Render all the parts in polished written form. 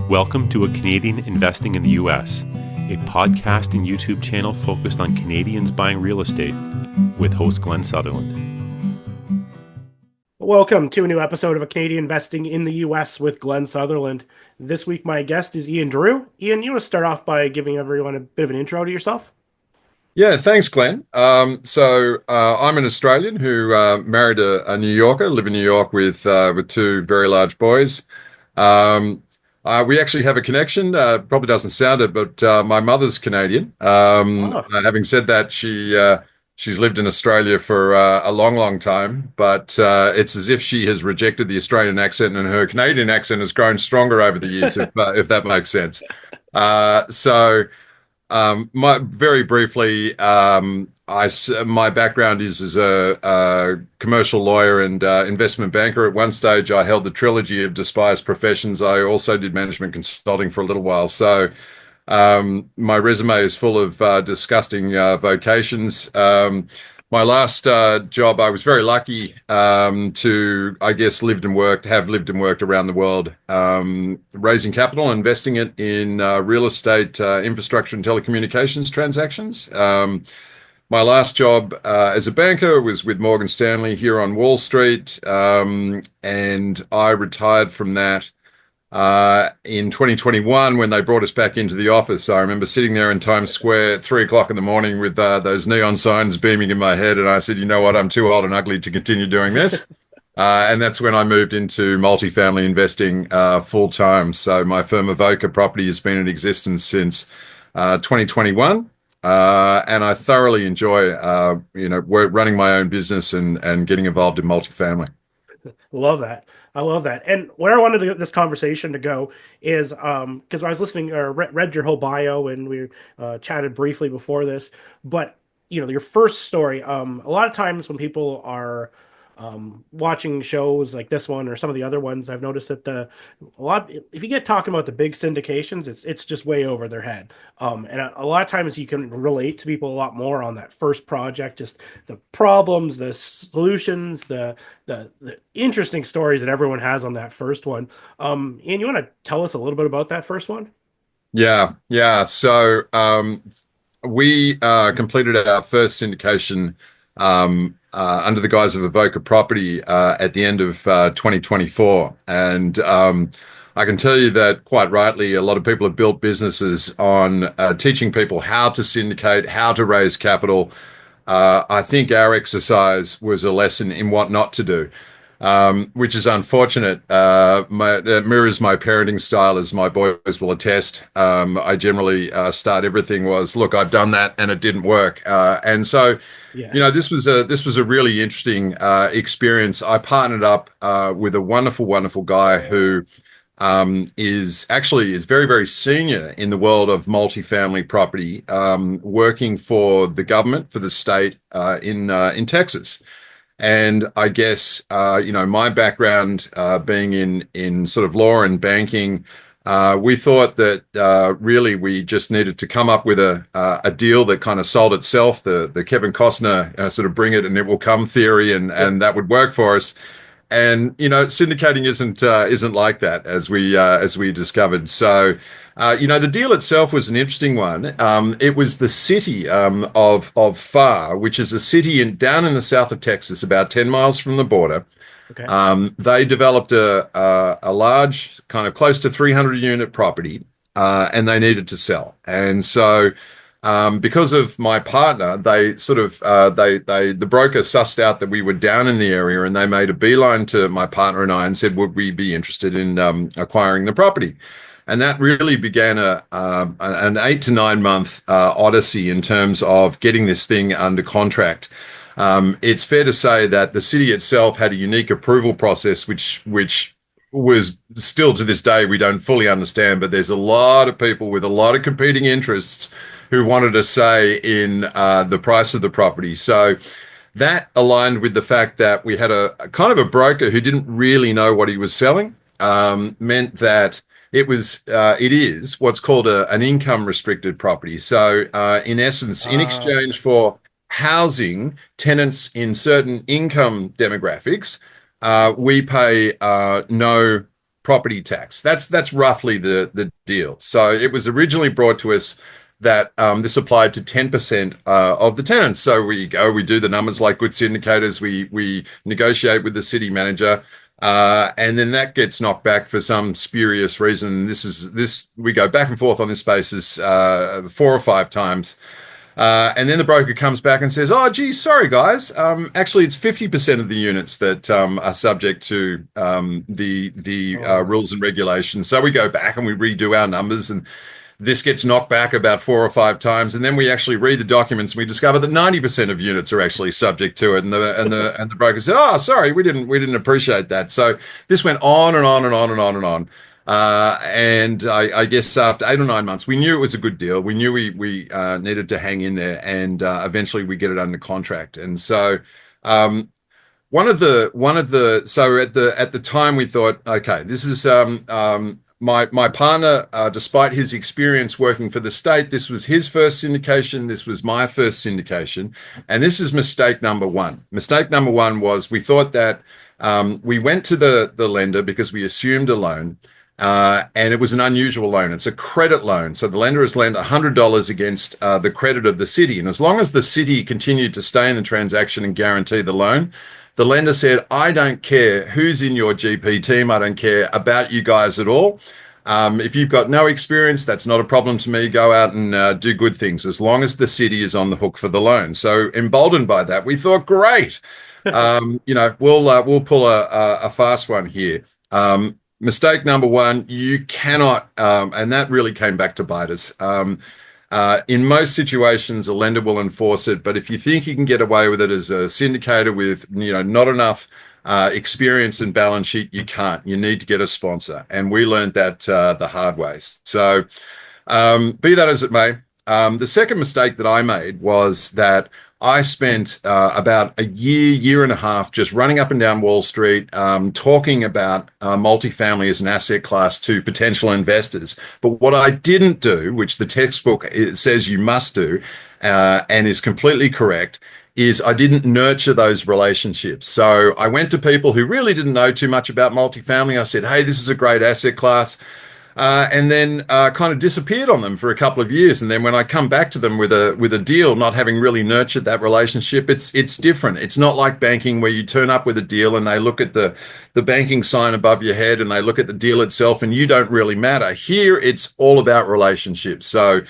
Welcome to A Canadian Investing in the U.S., a podcast and YouTube channel focused on Canadians buying real estate with host Glen Sutherland. Welcome to a new episode of A Canadian Investing in the U.S. with Glen Sutherland. This week, my guest is Ian Drewe. Ian, you want to start off by giving everyone a bit of an intro to yourself? Yeah, thanks, Glenn. I'm an Australian who married a New Yorker, live in New York with two very large boys. We actually have a connection. Probably doesn't sound it, but my mother's Canadian. Having said that, she's lived in Australia for a long, long time. But it's as if she has rejected the Australian accent, and her Canadian accent has grown stronger over the years, if that makes sense. Very briefly, my background is as a commercial lawyer and investment banker. At one stage, I held the trilogy of despised professions. I also did management consulting for a little while. So my resume is full of disgusting vocations. My last job, I was very lucky to, I guess, have lived and worked around the world, raising capital and investing it in real estate, infrastructure and telecommunications transactions. My last job as a banker was with Morgan Stanley here on Wall Street, and I retired from that in 2021 when they brought us back into the office. I remember sitting there in Times Square at 3 o'clock in the morning with those neon signs beaming in my head, and I said, you know what, I'm too old and ugly to continue doing this. And that's when I moved into multifamily investing full time. So my firm Avoca Property has been in existence since 2021. And I thoroughly enjoy, running my own business and getting involved in multifamily. Love that. I love that. And where I wanted this conversation to go is because I was listening or read your whole bio and we chatted briefly before this. But, your first story, a lot of times when people are watching shows like this one or some of the other ones, I've noticed that if you get talking about the big syndications, it's just way over their head. And a lot of times you can relate to people a lot more on that first project, just the problems, the solutions, the interesting stories that everyone has on that first one. Ian, you want to tell us a little bit about that first one? Yeah. So we completed our first syndication under the guise of Avoca Property at the end of 2024. And I can tell you that quite rightly, a lot of people have built businesses on teaching people how to syndicate, how to raise capital. I think our exercise was a lesson in what not to do, which is unfortunate. It mirrors my parenting style, as my boys will attest. I generally start everything was, look, I've done that and it didn't work. And so, this was a really interesting experience. I partnered up with a wonderful, wonderful guy who is very, very senior in the world of multifamily property, working for the government, for the state in Texas. And I guess, my background being in sort of law and banking, we thought that really we just needed to come up with a deal that kind of sold itself, the Kevin Costner sort of bring it and it will come theory, and that would work for us. And syndicating isn't like that, as we discovered. So the deal itself was an interesting one. It was the city of Pharr, which is a city down in the south of Texas, about 10 miles from the border. Okay. They developed a large, kind of close to 300 unit property, and they needed to sell. And so because of my partner, they sort of the broker sussed out that we were down in the area, and they made a beeline to my partner and I and said, would we be interested in acquiring the property? And that really began an 8 to 9 month odyssey in terms of getting this thing under contract. It's fair to say that the city itself had a unique approval process, which was still to this day we don't fully understand, but there's a lot of people with a lot of competing interests who wanted a say in the price of the property. So that aligned with the fact that we had a kind of a broker who didn't really know what he was selling, meant that it is what's called an income restricted property. So in essence, in exchange for housing tenants in certain income demographics, we pay no property tax. That's roughly the deal. So it was originally brought to us that this applied to 10% of the tenants. So we do the numbers like good syndicators. We negotiate with the city manager. And then that gets knocked back for some spurious reason. We go back and forth on this basis 4 or 5 times. And then the broker comes back and says, "Oh, gee, sorry, guys. Actually, it's 50% of the units that are subject to the rules and regulations." So we go back and we redo our numbers, and this gets knocked back about 4 or 5 times, and then we actually read the documents and we discover that 90% of units are actually subject to it. And the broker said, "Oh, sorry, we didn't appreciate that." So this went on and on and on and on and on. And I guess after 8 or 9 months, we knew it was a good deal. We knew we needed to hang in there, and eventually we get it under contract. And so one of the so at the time we thought, okay, this is my partner, despite his experience working for the state, this was his first syndication. This was my first syndication, and this is mistake number one. Mistake number one was we thought that we went to the lender because we assumed a loan. And it was an unusual loan. It's a credit loan. So the lender has lent $100 against the credit of the city. And as long as the city continued to stay in the transaction and guarantee the loan, the lender said, "I don't care who's in your GP team. I don't care about you guys at all. If you've got no experience, that's not a problem to me. Go out and do good things as long as the city is on the hook for the loan." So emboldened by that, we thought, great. We'll pull a fast one here. Mistake number one, you cannot, and that really came back to bite us. In most situations, a lender will enforce it, but if you think you can get away with it as a syndicator with not enough experience and balance sheet, you can't. You need to get a sponsor, and we learned that the hard way. So, be that as it may, the second mistake that I made was that I spent about a year and a half just running up and down Wall Street, talking about multifamily as an asset class to potential investors. But what I didn't do, which the textbook says you must do, and is completely correct, is I didn't nurture those relationships. So I went to people who really didn't know too much about multifamily. I said, "Hey, this is a great asset class." And then kind of disappeared on them for a couple of years. And then when I come back to them with a deal, not having really nurtured that relationship, it's different. It's not like banking where you turn up with a deal and they look at the banking sign above your head and they look at the deal itself and you don't really matter. Here, it's all about relationships. So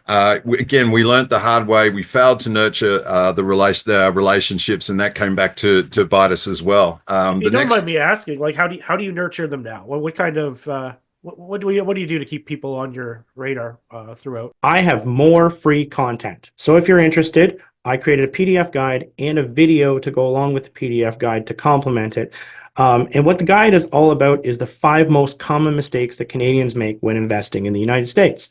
again, we learned the hard way. We failed to nurture the relationships, and that came back to bite us as well. You don't mind me asking, like, how do you nurture them now? What kind of what do you do to keep people on your radar throughout? I have more free content. So if you're interested, I created a PDF guide and a video to go along with the PDF guide to complement it. And what the guide is all about is the 5 most common mistakes that Canadians make when investing in the United States.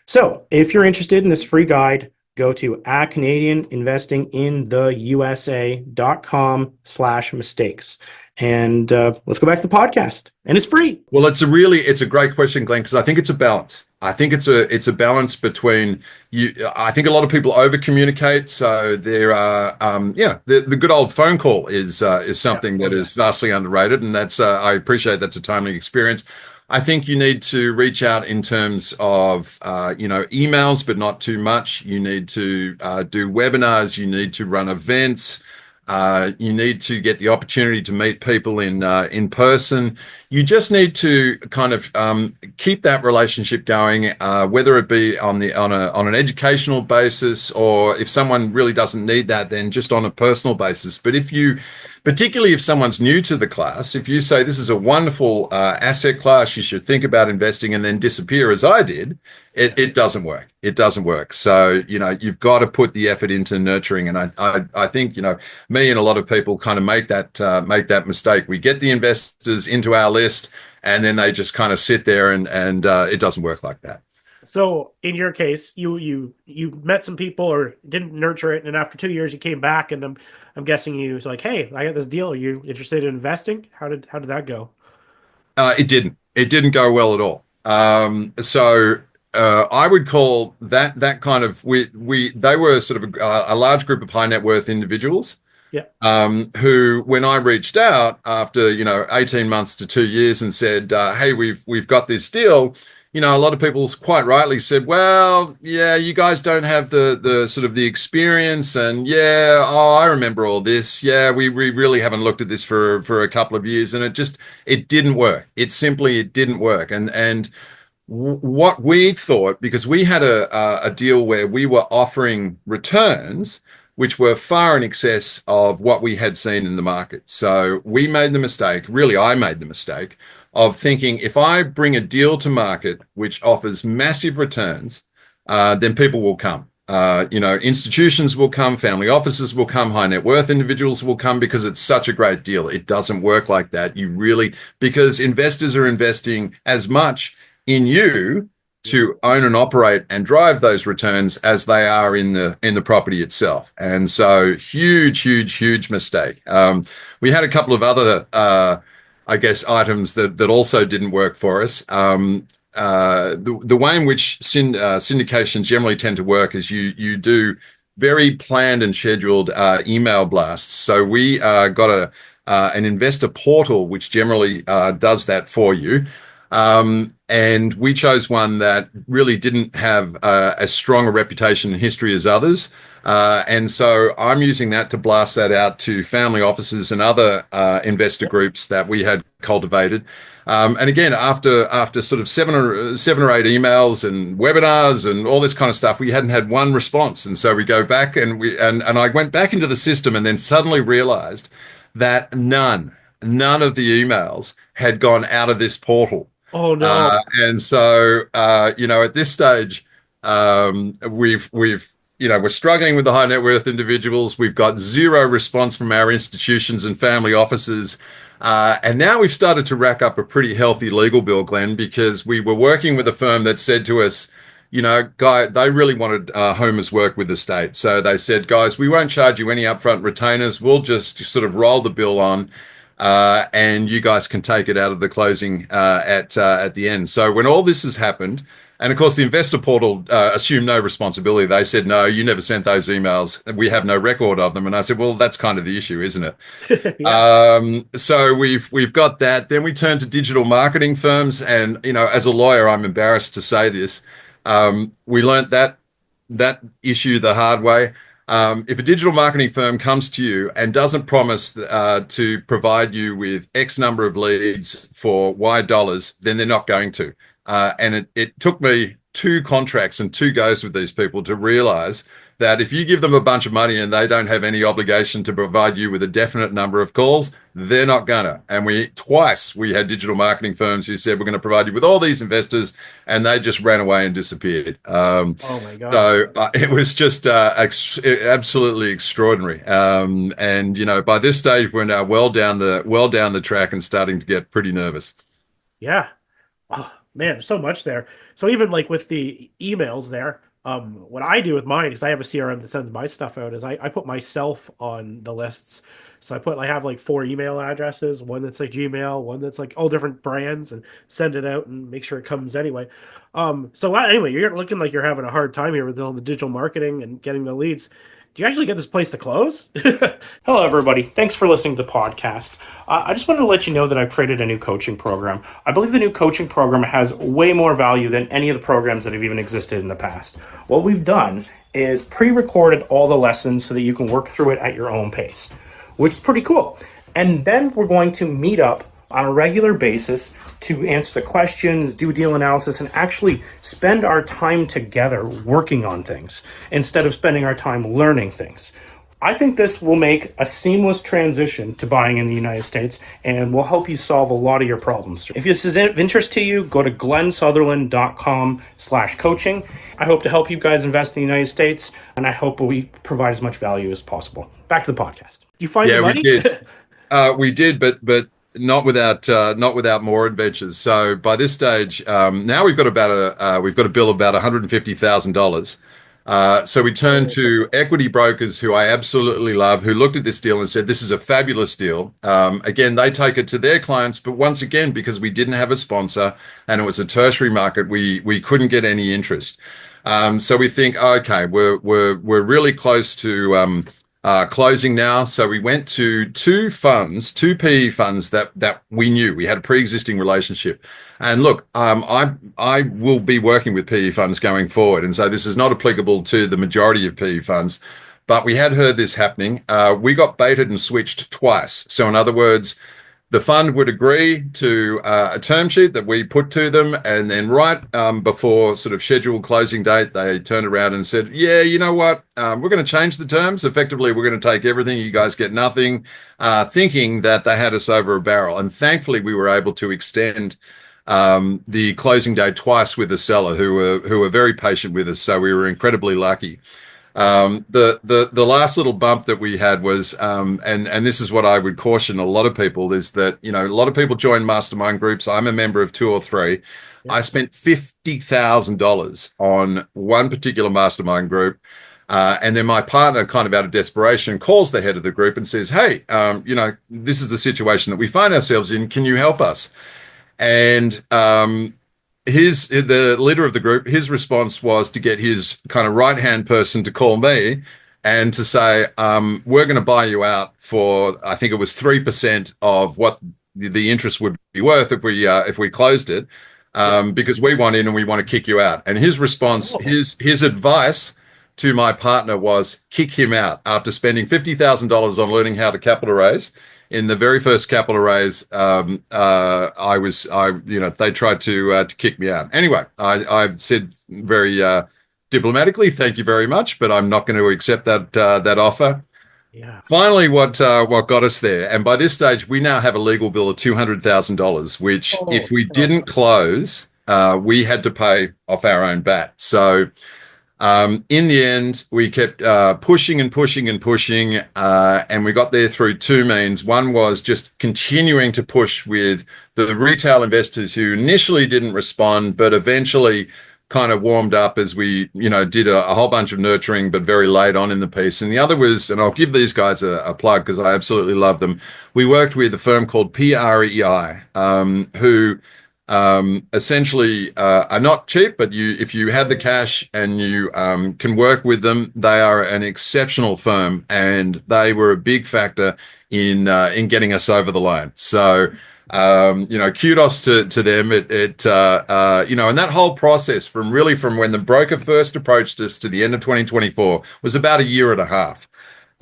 So if you're interested in this free guide, go to CanadianInvestingInTheUSA.com/mistakes. And let's go back to the podcast. And it's free. Well, it's a great question, Glenn, because I think it's a balance. I think it's a balance between you. I think a lot of people over communicate. So there are, the good old phone call is something that is vastly underrated, and that's I appreciate that's a timely experience. I think you need to reach out in terms of, emails, but not too much. You need to do webinars. You need to run events. You need to get the opportunity to meet people in person. You just need to kind of keep that relationship going, whether it be on an educational basis, or if someone really doesn't need that, then just on a personal basis. But particularly if someone's new to the class, if you say this is a wonderful asset class, you should think about investing, and then disappear as I did, it doesn't work. It doesn't work. So, you've got to put the effort into nurturing. And I think, me and a lot of people kind of make that mistake. We get the investors into our list, and then they just kind of sit there, and it doesn't work like that. So in your case, you met some people or didn't nurture it, and after 2 years you came back, and I'm guessing you was like, "Hey, I got this deal. Are you interested in investing?" How did that go? It didn't go well at all. So I would call that kind of they were sort of a large group of high net worth individuals. Yeah. Who, when I reached out after 18 months to 2 years and said, "Hey, we've got this deal," a lot of people quite rightly said, "Well, yeah, you guys don't have the sort of the experience, and yeah, oh, I remember all this. Yeah, we really haven't looked at this for a couple of years, and it didn't work. It didn't work, and what we thought, because we had a deal where we were offering returns which were far in excess of what we had seen in the market. So we made the mistake, really I made the mistake, of thinking if I bring a deal to market which offers massive returns, then people will come. Institutions will come, family offices will come, high net worth individuals will come because it's such a great deal. It doesn't work like that. Because investors are investing as much in you to own and operate and drive those returns as they are in the property itself. And so huge mistake. We had a couple of other, items that also didn't work for us. The way in which syndications generally tend to work is you do very planned and scheduled email blasts. So we got an investor portal which generally does that for you. And we chose one that really didn't have as strong a reputation and history as others. And so I'm using that to blast that out to family offices and other investor groups that we had cultivated. And again, after sort of seven or eight emails and webinars and all this kind of stuff, we hadn't had one response. And so we go back and I went back into the system and then suddenly realized that none of the emails had gone out of this portal. Oh no! And so at this stage, we're struggling with the high net worth individuals. We've got zero response from our institutions and family offices, and now we've started to rack up a pretty healthy legal bill, Glenn, because we were working with a firm that said to us, they really wanted Homer's work with the state, so they said, guys, we won't charge you any upfront retainers. We'll just sort of roll the bill on. And you guys can take it out of the closing at the end. So when all this has happened, and of course the investor portal assumed no responsibility. They said, no, you never sent those emails. We have no record of them. And I said, well, that's kind of the issue, isn't it? Yeah. So we've got that. Then we turn to digital marketing firms. And, as a lawyer, I'm embarrassed to say this. We learnt that issue the hard way. If a digital marketing firm comes to you and doesn't promise to provide you with X number of leads for Y dollars, then they're not going to. And it took me 2 contracts and 2 goes with these people to realize that if you give them a bunch of money and they don't have any obligation to provide you with a definite number of calls, they're not gonna. And we had digital marketing firms who said, we're going to provide you with all these investors, and they just ran away and disappeared. Oh my God. So it was just absolutely extraordinary. And by this stage, we're now well down the track and starting to get pretty nervous. Yeah. Oh man, so much there. So even like with the emails there, what I do with mine is I have a CRM that sends my stuff out is I put myself on the lists. So I have like 4 email addresses, one that's like Gmail, one that's like all different brands, and send it out and make sure it comes anyway. So anyway, you're looking like you're having a hard time here with all the digital marketing and getting the leads. Do you actually get this place to close? Hello, everybody. Thanks for listening to the podcast. I just wanted to let you know that I've created a new coaching program. I believe the new coaching program has way more value than any of the programs that have even existed in the past. What we've done is pre-recorded all the lessons so that you can work through it at your own pace, which is pretty cool. And then we're going to meet up on a regular basis to answer the questions, do deal analysis, and actually spend our time together working on things instead of spending our time learning things. I think this will make a seamless transition to buying in the United States and will help you solve a lot of your problems. If this is of interest to you, go to glensutherland.com/coaching. I hope to help you guys invest in the United States, and I hope we provide as much value as possible. Back to the podcast. Did you find the money? We did, but not without more adventures. So by this stage, now we've got a bill of about $150,000. So we turned to equity brokers who I absolutely love, who looked at this deal and said, this is a fabulous deal. Again, they take it to their clients, but once again, because we didn't have a sponsor and it was a tertiary market, we couldn't get any interest. So we think, okay, we're really close to closing now. So we went to two PE funds that we knew. We had a pre-existing relationship. And look, I will be working with PE funds going forward. And so this is not applicable to the majority of PE funds, but we had heard this happening. We got baited and switched twice. So in other words, the fund would agree to a term sheet that we put to them, and then right before sort of scheduled closing date, they turned around and said, yeah, you know what, we're going to change the terms. Effectively, we're going to take everything, you guys get nothing, thinking that they had us over a barrel. And thankfully, we were able to extend the closing date twice with the seller, who were very patient with us. So we were incredibly lucky. The last little bump that we had was, and this is what I would caution a lot of people, is that, a lot of people join mastermind groups. I'm a member of 2 or 3. Yeah. I spent $50,000 on one particular mastermind group. And then my partner, kind of out of desperation, calls the head of the group and says, hey, this is the situation that we find ourselves in. Can you help us? And, the leader of the group, his response was to get his kind of right-hand person to call me and to say, we're going to buy you out for, I think it was 3% of what the interest would be worth if we closed it, because we want in and we want to kick you out. And his response, his advice to my partner was kick him out after spending $50,000 on learning how to capital raise. In the very first capital raise, they tried to kick me out. Anyway, I've said very diplomatically, thank you very much, but I'm not going to accept that offer. Yeah. Finally, what got us there, and by this stage, we now have a legal bill of $200,000, which if we didn't close, we had to pay off our own bat. So. In the end, we kept pushing and pushing and pushing, and we got there through two means. One was just continuing to push with the retail investors who initially didn't respond, but eventually kind of warmed up as we, did a whole bunch of nurturing, but very late on in the piece. And the other was, and I'll give these guys a plug because I absolutely love them. We worked with a firm called PREI, who essentially are not cheap, but if you have the cash and you can work with them, they are an exceptional firm, and they were a big factor in getting us over the line. So kudos to them. And that whole process from when the broker first approached us to the end of 2024 was about a year and a half.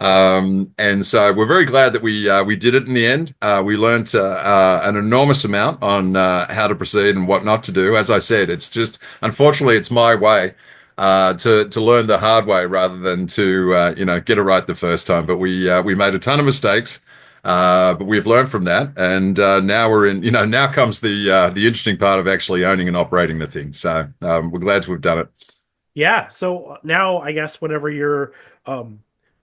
And so we're very glad that we did it in the end. We learned an enormous amount on how to proceed and what not to do. As I said, it's just, unfortunately, it's my way to learn the hard way rather than to get it right the first time. But we made a ton of mistakes, but we've learned from that, and now we're in. Now comes the interesting part of actually owning and operating the thing. So we're glad to have done it. Yeah. So now I guess whenever you're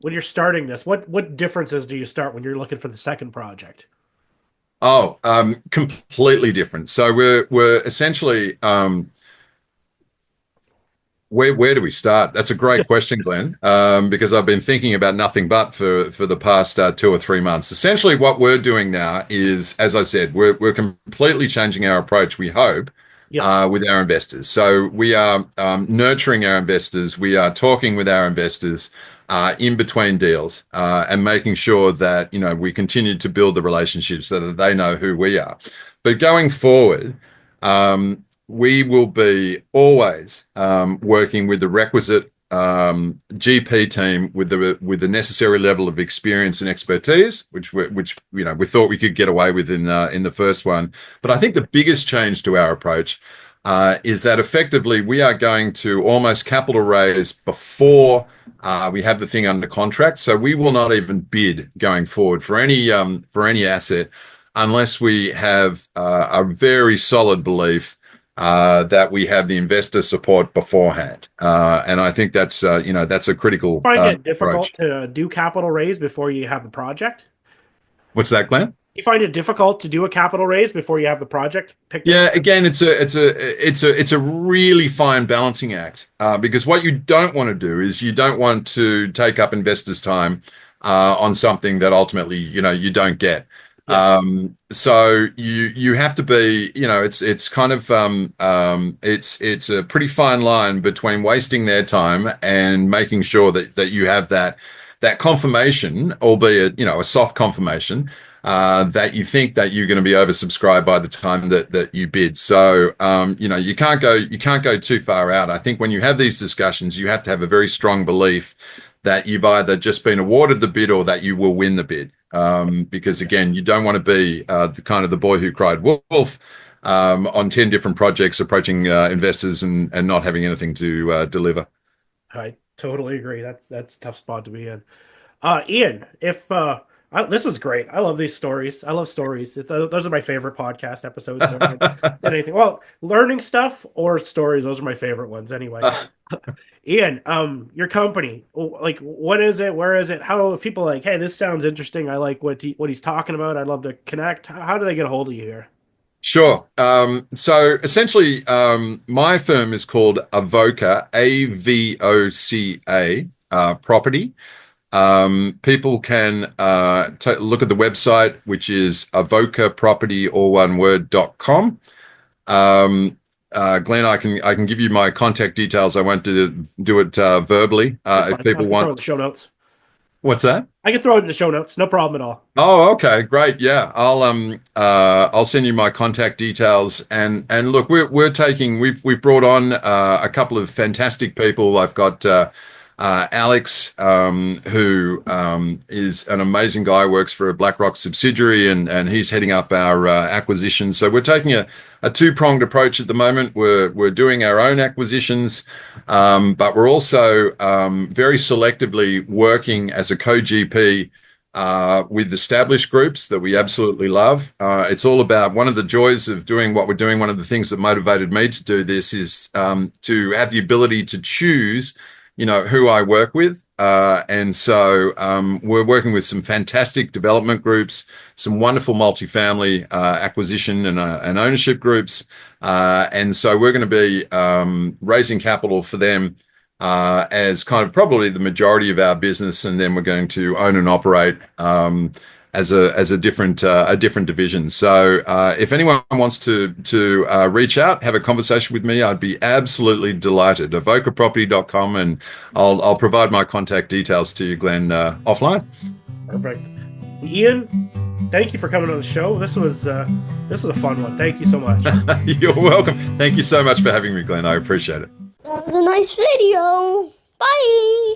when you're starting this, what differences do you start when you're looking for the second project? Oh, completely different. So we're essentially, where do we start? That's a great question, Glenn, because I've been thinking about nothing but for the past 2 or 3 months. Essentially, what we're doing now is, as I said, we're completely changing our approach, we hope, with our investors. So we are nurturing our investors. We are talking with our investors in between deals, and making sure that we continue to build the relationships so that they know who we are. But going forward, we will be always working with the requisite GP team with the necessary level of experience and expertise, which we thought we could get away with in the first one. But I think the biggest change to our approach is that effectively we are going to almost capital raise before we have the thing under contract. So we will not even bid going forward for any asset unless we have a very solid belief that we have the investor support beforehand. And I think that's a critical. You find it difficult to do capital raise before you have the project? What's that, Glenn? You find it difficult to do a capital raise before you have the project picked up? Yeah, again, it's a really fine balancing act, because what you don't want to do is you don't want to take up investors' time on something that ultimately you don't get. Yeah. So you have to be, it's kind of it's a pretty fine line between wasting their time and making sure that you have that that confirmation, albeit, a soft confirmation, that you think that you're going to be oversubscribed by the time that you bid. So, you can't go too far out. I think when you have these discussions, you have to have a very strong belief that you've either just been awarded the bid or that you will win the bid. Because again, you don't want to be the boy who cried wolf on 10 different projects approaching investors and not having anything to deliver. I totally agree. That's a tough spot to be in. Ian, if this was great. I love these stories. I love stories. Those are my favorite podcast episodes. Anything. Well, learning stuff or stories, those are my favorite ones anyway. Ian, your company, like, what is it? Where is it? How, if people like, hey, this sounds interesting, I like what he's talking about, I'd love to connect. How do they get a hold of you here? Sure. So essentially, my firm is called Avoca, Avoca, Property. People can look at the website, which is Avoca Property, all one word.com. Glenn, I can give you my contact details. I won't do it verbally. If people want, throw it in the show notes. What's that? I can throw it in the show notes. No problem at all. Oh, okay, great. Yeah, I'll send you my contact details. And look, we've brought on a couple of fantastic people. I've got Alex, who is an amazing guy, works for a BlackRock subsidiary, and he's heading up our acquisitions. So we're taking a two-pronged approach at the moment. We're doing our own acquisitions, but we're also very selectively working as a co-GP with established groups that we absolutely love. It's all about, one of the joys of doing what we're doing, one of the things that motivated me to do this is to have the ability to choose who I work with. And so we're working with some fantastic development groups, some wonderful multifamily acquisition and ownership groups. And so we're going to be raising capital for them as kind of probably the majority of our business. And then we're going to own and operate as a different division. So if anyone wants to reach out, have a conversation with me, I'd be absolutely delighted. Avocaproperty.com, and I'll provide my contact details to you, Glenn, offline. Perfect. Ian, thank you for coming on the show. This was a fun one. Thank you so much. You're welcome. Thank you so much for having me, Glenn. I appreciate it. That was a nice video. Bye.